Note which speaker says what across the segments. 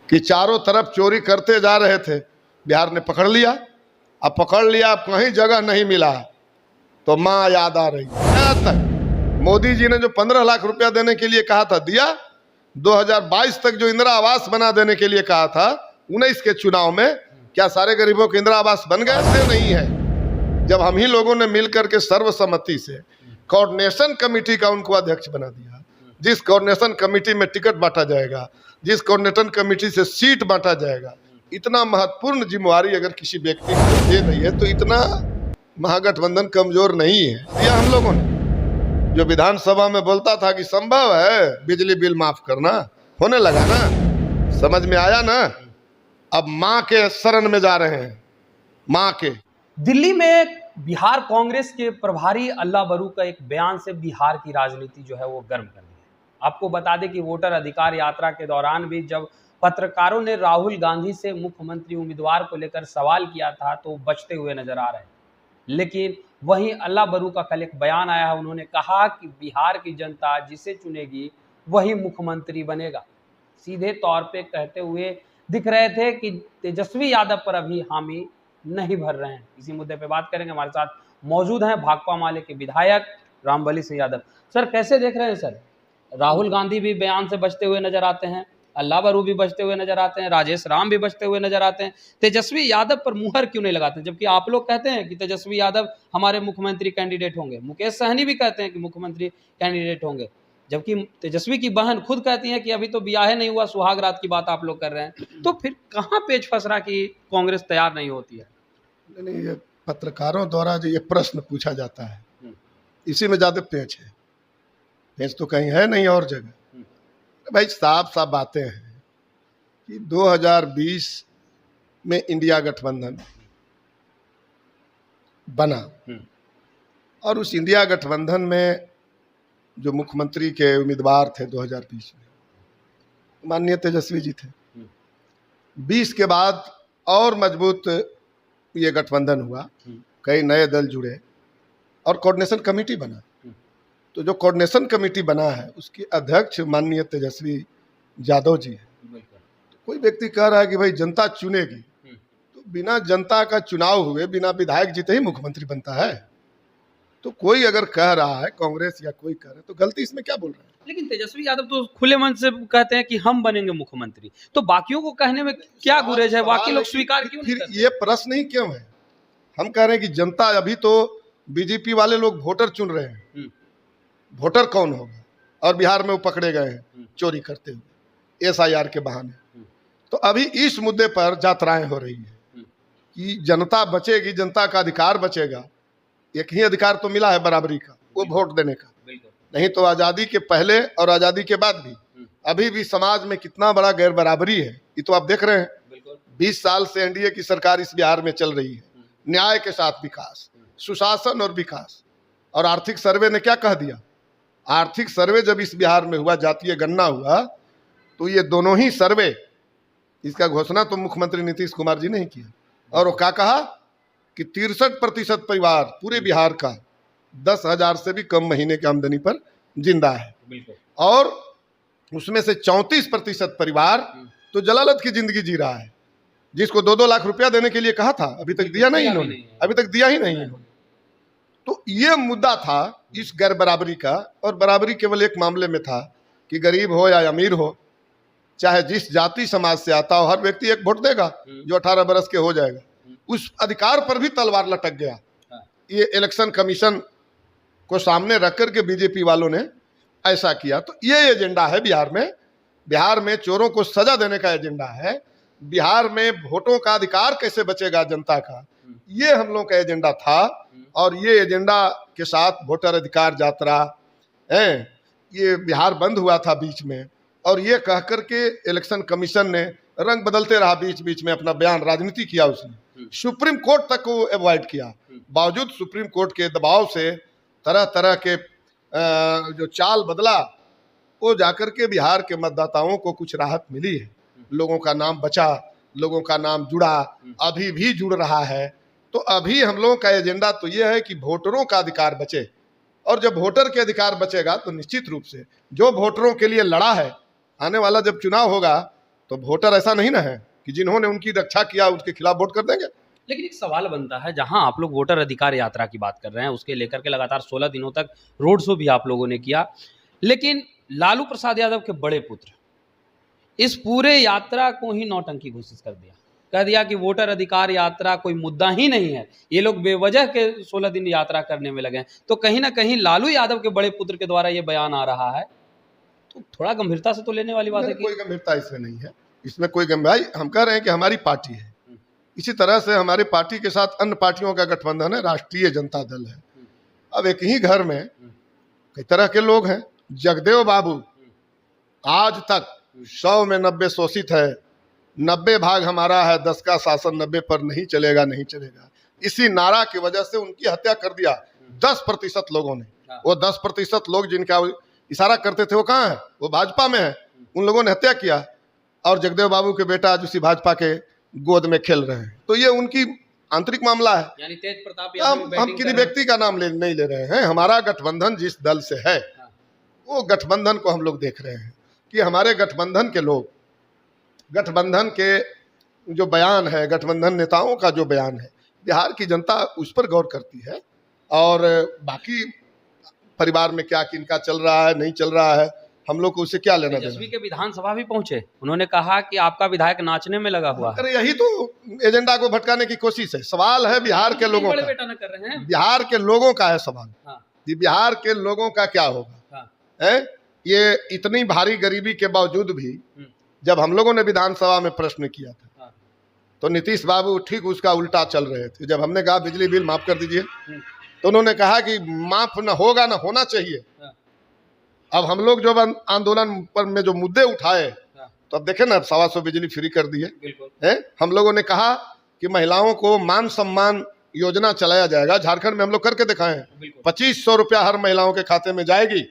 Speaker 1: कि चारों तरफ चोरी करते जा रहे थे, बिहार ने पकड़ लिया। अब पकड़ लिया, अब कहीं जगह नहीं मिला तो माँ याद आ रही है। तक मोदी जी ने जो 15 लाख रुपया देने के लिए कहा था दिया। 2022 तक जो इंदिरा आवास बना देने के लिए कहा था 19 के चुनाव में, क्या सारे गरीबों के इंदिरा आवास बन गए? से नहीं है। जब हम ही लोगों ने मिलकर के सर्वसम्मति से कोऑर्डिनेशन कमेटी का उनको अध्यक्ष बना दिया, जिस कोऑर्डिनेशन कमेटी में टिकट बांटा जाएगा, जिस कोऑर्डिनेशन कमेटी से सीट बांटा जाएगा, इतना महत्वपूर्ण जिम्मेवारी अगर किसी व्यक्ति को दे रही है तो इतना महागठबंधन कमजोर नहीं है। यह हम लोगों ने जो विधानसभा में बोलता था कि संभव है बिजली बिल माफ करना, होने लगा ना, समझ में आया ना। अब माँ के शरण में जा रहे हैं, माँ के।
Speaker 2: दिल्ली में बिहार कांग्रेस के प्रभारी अल्लाह बरू का एक बयान से बिहार की राजनीति जो है वो गर्म कर दी है। आपको बता दें कि वोटर अधिकार यात्रा के दौरान भी जब पत्रकारों ने राहुल गांधी से मुख्यमंत्री उम्मीदवार को लेकर सवाल किया था तो बचते हुए नजर आ रहे हैं। लेकिन वहीं अल्लाह बरू का कल एक बयान आया है, उन्होंने कहा कि बिहार की जनता जिसे चुनेगी वही मुख्यमंत्री बनेगा। सीधे तौर पे कहते हुए दिख रहे थे कि तेजस्वी यादव पर अभी हामी नहीं भर रहे हैं। इसी मुद्दे पे बात करेंगे। हमारे साथ मौजूद हैं भाकपा माले के विधायक रामबली सिंह यादव। सर, कैसे देख रहे हैं सर? राहुल गांधी भी बयान से बचते हुए नजर आते हैं, अल्लाह बरू भी बचते हुए नजर आते हैं, राजेश राम भी बचते हुए नजर आते हैं। तेजस्वी यादव पर मुहर क्यों नहीं लगाते? जबकि आप लोग कहते हैं कि तेजस्वी यादव हमारे मुख्यमंत्री कैंडिडेट होंगे, मुकेश सहनी भी कहते हैं कि मुख्यमंत्री कैंडिडेट होंगे, जबकि तेजस्वी की बहन खुद कहती है कि अभी तो ब्याह नहीं हुआ, सुहाग रात की बात आप लोग कर रहे हैं। तो फिर कहाँ पेच फंस रहा कि कांग्रेस तैयार नहीं होती है?
Speaker 1: नहीं, ये पत्रकारों द्वारा जो ये प्रश्न पूछा जाता है इसी में ज्यादा पेच है। पेच तो कहीं है नहीं और जगह। भाई साफ साफ बातें हैं कि 2020 में इंडिया गठबंधन बना और उस इंडिया गठबंधन में जो मुख्यमंत्री के उम्मीदवार थे 2020 में माननीय तेजस्वी जी थे। 20 के बाद और मजबूत ये गठबंधन हुआ, कई नए दल जुड़े और कोऑर्डिनेशन कमेटी बना। तो जो कोऑर्डिनेशन कमेटी बना है उसके अध्यक्ष माननीय तेजस्वी यादव जी है। तो कोई व्यक्ति कह रहा है कि भाई जनता चुनेगी, तो बिना जनता का चुनाव हुए बिना विधायक जीते ही मुख्यमंत्री बनता है। तो कोई अगर कह रहा है कांग्रेस या कोई कह रहा है तो गलती इसमें क्या बोल रहा है?
Speaker 2: लेकिन तेजस्वी यादव तो खुले मन से कहते हैं कि हम बनेंगे मुख्यमंत्री, तो बाकियों को कहने में क्या गुरेज है? बाकी लोग स्वीकार क्यों नहीं करते?
Speaker 1: फिर ये प्रश्न ही क्यों है? हम कह रहे हैं कि जनता, अभी तो बीजेपी वाले लोग वोटर चुन रहे हैं। वोटर कौन होगा? और बिहार में वो पकड़े गए हैं चोरी करते हुए SIR के बहाने। तो अभी इस मुद्दे पर यात्राएं हो रही है कि जनता बचेगी, जनता का अधिकार बचेगा। एक ही अधिकार तो मिला है बराबरी का, वो वोट देने का। नहीं तो आज़ादी के पहले और आज़ादी के बाद भी अभी भी समाज में कितना बड़ा गैर बराबरी है, ये तो आप देख रहे हैं। 20 साल से NDA की सरकार इस बिहार में चल रही है। न्याय के साथ विकास, सुशासन और विकास। और आर्थिक सर्वे ने क्या कह दिया? आर्थिक सर्वे जब इस बिहार में हुआ, जातीय गणना हुआ, तो ये दोनों ही सर्वे, इसका घोषणा तो मुख्यमंत्री नीतीश कुमार जी ने ही किया। और वो क्या कहा कि 63% परिवार पूरे बिहार का 10,000 से भी कम महीने की आमदनी पर जिंदा है। और उसमें से 34% परिवार तो जलालत की जिंदगी जी रहा है, जिसको 2-2 लाख रुपया देने के लिए कहा था, अभी तक दिया नहीं इन्होंने, अभी तक दिया ही नहीं इन्होंने। तो ये मुद्दा था इस गैर बराबरी का। और बराबरी केवल एक मामले में था कि गरीब हो या अमीर हो, चाहे जिस जाति समाज से आता हो, हर व्यक्ति एक वोट देगा जो 18 बरस के हो जाएगा। उस अधिकार पर भी तलवार लटक गया। ये इलेक्शन कमीशन को सामने रख करके बीजेपी वालों ने ऐसा किया। तो ये एजेंडा है बिहार में। बिहार में चोरों को सजा देने का एजेंडा है। बिहार में वोटों का अधिकार कैसे बचेगा जनता का, ये हम लोग का एजेंडा था। और ये एजेंडा के साथ वोटर अधिकार यात्रा है, ये बिहार बंद हुआ था बीच में। और ये कह करके इलेक्शन कमीशन ने रंग बदलते रहा, बीच बीच में अपना बयान, राजनीति किया उसने, सुप्रीम कोर्ट तक को अवॉइड किया। बावजूद सुप्रीम कोर्ट के दबाव से तरह तरह के जो चाल बदला, वो जाकर के बिहार के मतदाताओं को कुछ राहत मिली है। लोगों का नाम बचा, लोगों का नाम जुड़ा, अभी भी जुड़ रहा है। तो अभी हम लोगों का एजेंडा तो ये है कि वोटरों का अधिकार बचे। और जब वोटर के अधिकार बचेगा तो निश्चित रूप से जो वोटरों के लिए लड़ा है, आने वाला जब चुनाव होगा तो वोटर ऐसा नहीं ना है कि जिन्होंने उनकी रक्षा किया उसके खिलाफ वोट कर देंगे।
Speaker 2: लेकिन एक सवाल बनता है, जहां आप लोग वोटर अधिकार यात्रा की बात कर रहे हैं, उसके लेकर के लगातार 16 दिनों तक रोड शो भी आप लोगों ने किया, लेकिन लालू प्रसाद यादव के बड़े पुत्र इस पूरे यात्रा को ही नौटंकी घोषित कर दिया, कह दिया कि वोटर अधिकार यात्रा कोई मुद्दा ही नहीं है, ये लोग बेवजह के 16 दिन यात्रा करने में लगे हैं। तो कहीं ना कहीं लालू यादव के बड़े पुत्र के द्वारा ये बयान आ रहा है, तो थोड़ा गंभीरता से तो लेने वाली बात है कि
Speaker 1: कोई गंभीरता इसमें नहीं है, इसमें कोई गंभीर, हम कह रहे हैं कि हमारी पार्टी है, इसी तरह से हमारी पार्टी के साथ अन्य पार्टियों का गठबंधन है, राष्ट्रीय जनता दल है। अब एक ही घर में कई तरह के लोग हैं। जगदेव बाबू आज तक 100 में 90 शोषित है, 90 भाग हमारा है, 10 का शासन, 90 पर नहीं चलेगा, नहीं चलेगा, इसी नारा की वजह से उनकी हत्या कर दिया 10% लोगों ने। वो 10% लोग जिनका इशारा करते थे वो कहाँ है? वो भाजपा में है, उन लोगों ने हत्या किया, और जगदेव बाबू के बेटा आज उसी भाजपा के गोद में खेल रहे हैं। तो ये उनकी आंतरिक मामला है।
Speaker 2: यानी तेज प्रताप
Speaker 1: हम किसी व्यक्ति का नाम नहीं ले रहे हैं। हमारा गठबंधन जिस दल से है वो गठबंधन को हम लोग देख रहे हैं कि हमारे गठबंधन के लोग, गठबंधन के जो बयान है, गठबंधन नेताओं का जो बयान है, बिहार की जनता उस पर गौर करती है। और बाकी परिवार में क्या किनका चल रहा है, नहीं चल रहा है, हम लोग को उससे क्या लेना देना।
Speaker 2: तेजस्वी के विधानसभा भी पहुंचे, उन्होंने कहा कि आपका विधायक नाचने में लगा हुआ है।
Speaker 1: अरे यही तो एजेंडा को भटकाने की कोशिश है। सवाल है बिहार के लोगों का,
Speaker 2: बेटा न कर रहे हैं,
Speaker 1: बिहार के लोगों का है सवाल। कि बिहार के लोगों का क्या होगा है? ये इतनी भारी गरीबी के बावजूद भी जब हम लोगों ने विधानसभा में प्रश्न किया था तो नीतीश बाबू ठीक उसका उल्टा चल रहे थे। जब हमने कहा बिजली बिल माफ कर दीजिए तो उन्होंने कहा कि माफ न होगा, न होना चाहिए। अब हम लोग जो आंदोलन पर में जो मुद्दे उठाए तो अब देखें ना, 125 बिजली फ्री कर दी है। हम लोगों ने कहा कि महिलाओं को मान सम्मान योजना चलाया जाएगा, झारखंड में हम लोग करके दिखाए हैं। 2500 रुपया हर महिलाओं के खाते में जाएगी।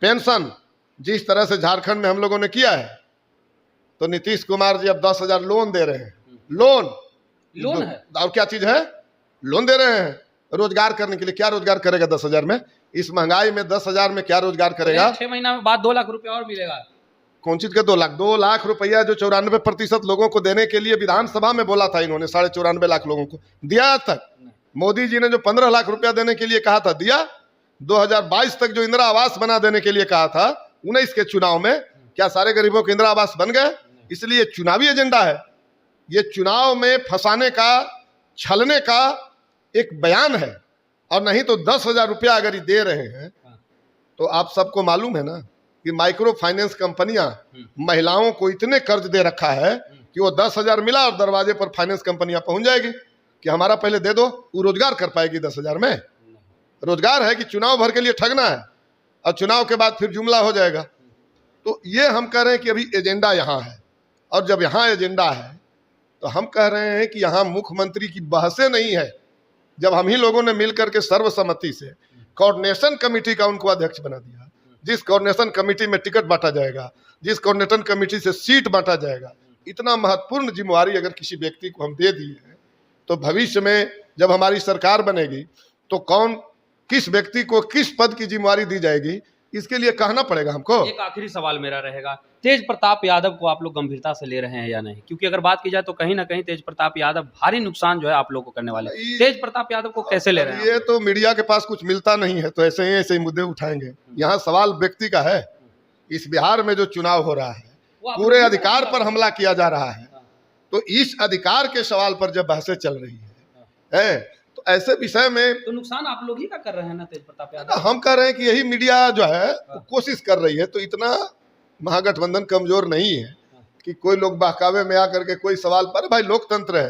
Speaker 1: पेंशन जिस तरह से झारखंड में हम लोगों ने किया है, तो नीतीश कुमार जी अब 10,000 लोन दे रहे हैं। लोन है और क्या चीज है? लोन दे रहे हैं रोजगार करने के लिए। क्या रोजगार करेगा 10,000 में? इस महंगाई में 10,000 में क्या रोजगार करेगा?
Speaker 2: 6 महीना में बाद 2 लाख रुपया और मिलेगा।
Speaker 1: कौन चीज के 2 लाख? 2 लाख रुपया जो 94% लोगों को देने के लिए विधानसभा में बोला था इन्होंने, 94.5 लाख लोगों को दिया आज तक? मोदी जी ने जो 15 लाख रुपया देने के लिए कहा था दिया? 2022 तक जो इंदिरा आवास बना देने के लिए कहा था 19 के चुनाव में, क्या सारे गरीबों के इंदिरा आवास बन गए? इसलिए चुनावी एजेंडा है, ये चुनाव में फंसाने का, छलने का एक बयान है। और नहीं तो 10,000 रुपया अगर ये दे रहे हैं तो आप सबको मालूम है ना कि माइक्रो फाइनेंस कंपनियां महिलाओं को इतने कर्ज दे रखा है कि वो 10,000 मिला और दरवाजे पर फाइनेंस कंपनियां पहुंच जाएगी कि हमारा पहले दे दो। वो रोजगार कर पाएगी 10,000 में? रोजगार है कि चुनाव भर के लिए ठगना है और चुनाव के बाद फिर जुमला हो जाएगा। तो ये हम कह रहे हैं कि अभी एजेंडा यहाँ है, और जब यहाँ एजेंडा है तो हम कह रहे हैं कि यहाँ मुख्यमंत्री की बहसें नहीं है। जब हम ही लोगों ने मिलकर के सर्वसम्मति से कोऑर्डिनेशन कमेटी का उनको अध्यक्ष बना दिया, जिस कोऑर्डिनेशन कमेटी में टिकट बांटा जाएगा, जिस कोऑर्डिनेशन कमेटी से सीट बांटा जाएगा, इतना महत्वपूर्ण जिम्मेवारी अगर किसी व्यक्ति को हम दे दिए हैं तो भविष्य में जब हमारी सरकार बनेगी तो कौन, किस व्यक्ति को किस पद की जिम्मेवारी दी जाएगी, इसके लिए कहना पड़ेगा हमको।
Speaker 2: एक आखिरी सवाल मेरा रहेगा, तेज प्रताप यादव को आप लोग गंभीरता से ले रहे हैं या नहीं? क्योंकि अगर बात की जाए तो कहीं ना कहीं तेज प्रताप यादव भारी नुकसान जो है आप लोग को करने वाले हैं। तेज प्रताप यादव को कैसे ले रहे हैं?
Speaker 1: ये तो मीडिया के पास कुछ मिलता नहीं है तो ऐसे ही मुद्दे उठाएंगे। यहाँ सवाल व्यक्ति का है। इस बिहार में जो चुनाव हो रहा है पूरे अधिकार पर हमला किया जा रहा है, तो इस अधिकार के सवाल पर जब बहसें चल रही है तो ऐसे विषय में
Speaker 2: तो नुकसान आप लोग ही का कर रहे हैं ना तेज प्रताप यादव।
Speaker 1: हम कह रहे हैं कि यही मीडिया जो है कोशिश कर रही है। तो इतना महागठबंधन कमजोर नहीं है कि कोई लोग बहकावे में आकर के कोई सवाल पर, भाई लोकतंत्र है,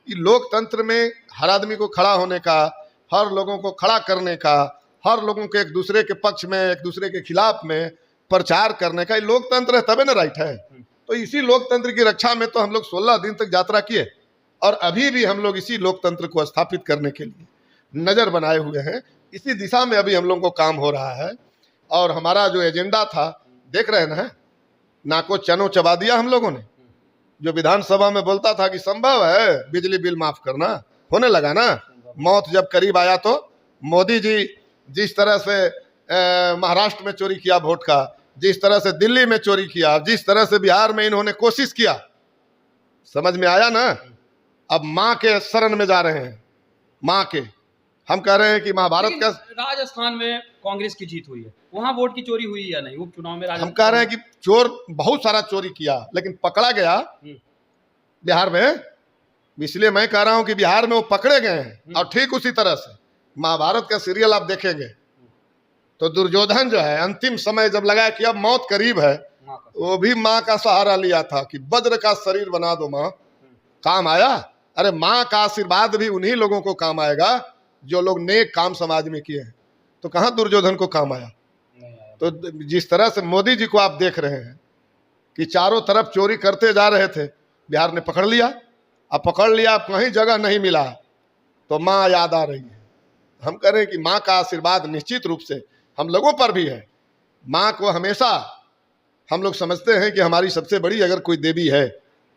Speaker 1: ये लोकतंत्र में हर आदमी को खड़ा होने का, हर लोगों को खड़ा करने का, हर लोगों के एक दूसरे के पक्ष में, एक दूसरे के खिलाफ में प्रचार करने का, ये लोकतंत्र है, तबे ना राइट है। तो इसी लोकतंत्र की रक्षा में तो हम लोग 16 दिन तक यात्रा किए और अभी भी हम लोग इसी लोकतंत्र को स्थापित करने के लिए नजर बनाए हुए हैं। इसी दिशा में अभी हम लोगों को काम हो रहा है। और हमारा जो एजेंडा था, देख रहे हैं ना को चनो चबा दिया हम लोगों ने। जो विधानसभा में बोलता था कि संभव है बिजली बिल माफ करना, होने लगा ना। मौत जब करीब आया तो मोदी जी जिस तरह से महाराष्ट्र में चोरी किया वोट का, जिस तरह से दिल्ली में चोरी किया, जिस तरह से बिहार में इन्होंने कोशिश किया, समझ में आया ना। अब माँ के शरण में जा रहे हैं, माँ के। हम कह रहे हैं कि महाभारत का,
Speaker 2: राजस्थान में कांग्रेस की जीत हुई है, वहां वोट की चोरी हुई या नहीं उपचुनाव में?
Speaker 1: हम कह रहे हैं कि चोर बहुत सारा चोरी किया लेकिन पकड़ा गया बिहार में। इसलिए मैं कह रहा हूं कि बिहार में वो पकड़े गए हैं। और ठीक उसी तरह से महाभारत का सीरियल आप देखेंगे तो दुर्योधन जो है अंतिम समय जब लगा कि अब मौत करीब है, वो भी माँ का सहारा लिया था कि वज्र का शरीर बना दो माँ, काम आया। अरे माँ का आशीर्वाद भी उन्हीं लोगों को काम आएगा जो लोग नेक काम समाज में किए हैं। तो कहाँ दुर्योधन को काम आया? तो जिस तरह से मोदी जी को आप देख रहे हैं कि चारों तरफ चोरी करते जा रहे थे, बिहार ने पकड़ लिया। अब पकड़ लिया, कहीं जगह नहीं मिला तो माँ याद आ रही है। हम कह रहे हैं कि माँ का आशीर्वाद निश्चित रूप से हम लोगों पर भी है। माँ को हमेशा हम लोग समझते हैं कि हमारी सबसे बड़ी अगर कोई देवी है,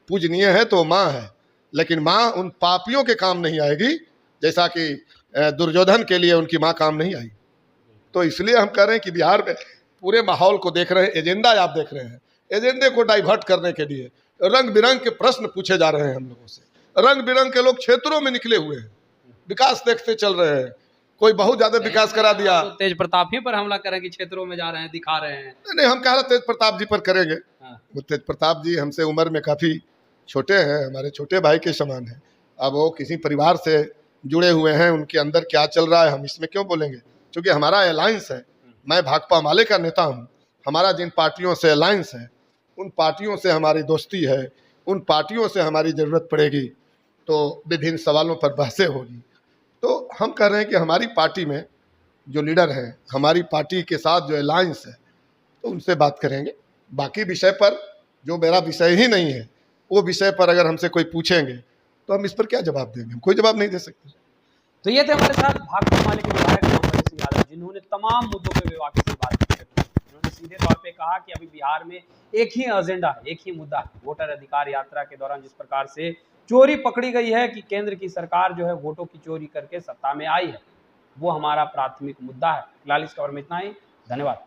Speaker 1: पूजनीय है, तो माँ है। लेकिन माँ उन पापियों के काम नहीं आएगी जैसा कि दुर्योधन के लिए उनकी माँ काम नहीं आई। तो इसलिए हम कह रहे हैं कि बिहार में पूरे माहौल को देख रहे हैं, एजेंडा आप देख रहे हैं। एजेंडे को डाइवर्ट करने के लिए रंग बिरंग के प्रश्न पूछे जा रहे हैं हम लोगों से। रंग बिरंग के लोग क्षेत्रों में निकले हुए हैं, विकास देखते चल रहे हैं। कोई बहुत ज्यादा विकास करा दिया,
Speaker 2: तो तेज प्रताप ही पर हमला करें कि क्षेत्रों में जा रहे हैं, दिखा रहे हैं।
Speaker 1: नहीं, हम कह रहे तेज प्रताप जी पर करेंगे। वो तेज प्रताप जी हमसे उम्र में काफी छोटे हैं, हमारे छोटे भाई के समान है। अब वो किसी परिवार से जुड़े हुए हैं, उनके अंदर क्या चल रहा है हम इसमें क्यों बोलेंगे, क्योंकि हमारा अलायंस है। मैं भाकपा माले का नेता हूँ, हमारा जिन पार्टियों से अलायंस है उन पार्टियों से हमारी दोस्ती है, उन पार्टियों से हमारी ज़रूरत पड़ेगी तो विभिन्न सवालों पर बहसें होगी। तो हम कह रहे हैं कि हमारी पार्टी में जो लीडर हैं, हमारी पार्टी के साथ जो अलायंस है, तो उनसे बात करेंगे। बाकी विषय पर जो मेरा विषय ही नहीं है, वो विषय पर अगर हमसे कोई पूछेंगे तो हम इस पर क्या जवाब देंगे? हम कोई जवाब नहीं दे सकते।
Speaker 2: तो ये थे हमारे साथ भाकपा माले के विधायक मोहम्मद सिंह यादव, जिन्होंने तमाम मुद्दों पे विवाद से बात की। उन्होंने सीधे तौर पे कहा कि अभी बिहार में एक ही एजेंडा है, एक ही मुद्दा है, वोटर अधिकार यात्रा के दौरान जिस प्रकार से चोरी पकड़ी गई है कि केंद्र की सरकार जो है वोटों की चोरी करके सत्ता में आई है, वो हमारा प्राथमिक मुद्दा है। फिलहाल इस खबर में इतना ही, धन्यवाद।